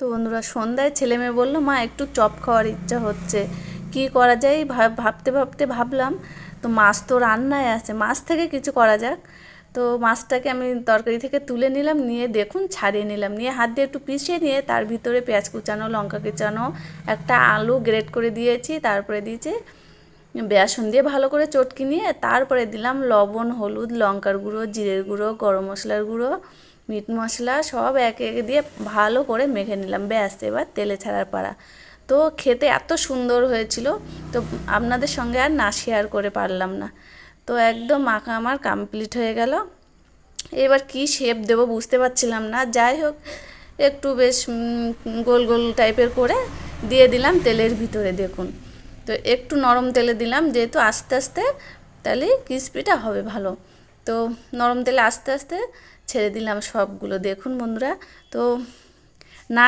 তো বন্ধুরা সন্ধ্যায় ছেলে মেয়ে বললো মা একটু চপ খাওয়ার ইচ্ছা হচ্ছে, কি করা যায় ভাবতে ভাবতে ভাবলাম তো মাছ তো রান্নায় আছে, মাছ থেকে কিছু করা যাক। তো মাছটাকে আমি তরকারি থেকে তুলে নিলাম, নিয়ে দেখুন ছাড়িয়ে নিলাম, নিয়ে হাত দিয়ে একটু পিষিয়ে নিয়ে তার ভিতরে পেঁয়াজ কুচানো, লঙ্কা কুচানো, একটা আলু গ্রেট করে দিয়েছি, তারপরে দিয়েছি বেসন দিয়ে ভালো করে চটকি নিয়ে তারপরে দিলাম লবণ, হলুদ, লঙ্কার গুঁড়ো, জিরের গুঁড়ো, গরম মশলার গুঁড়ো, মিট মশলা সব একে একে দিয়ে ভালো করে মেখে নিলাম। ব্যাস এবার তেলে ছাড়ার পাড়া। তো খেতে এত সুন্দর হয়েছিল, তো আপনাদের সঙ্গে আর না শেয়ার করে পারলাম না। তো একদম মাখা আমার কমপ্লিট হয়ে গেল। এবার কি শেপ দেবো বুঝতে পারছিলাম না, যাই হোক একটু বেশ গোল গোল টাইপের করে দিয়ে দিলাম তেলের ভিতরে। দেখুন তো একটু নরম তেলে দিলাম, যেহেতু আস্তে আস্তে তাহলে ক্রিসপিটা হবে ভালো। তো নরম তেলে আস্তে আস্তে ছেড়ে দিলাম সবগুলো। দেখুন বন্ধুরা, তো না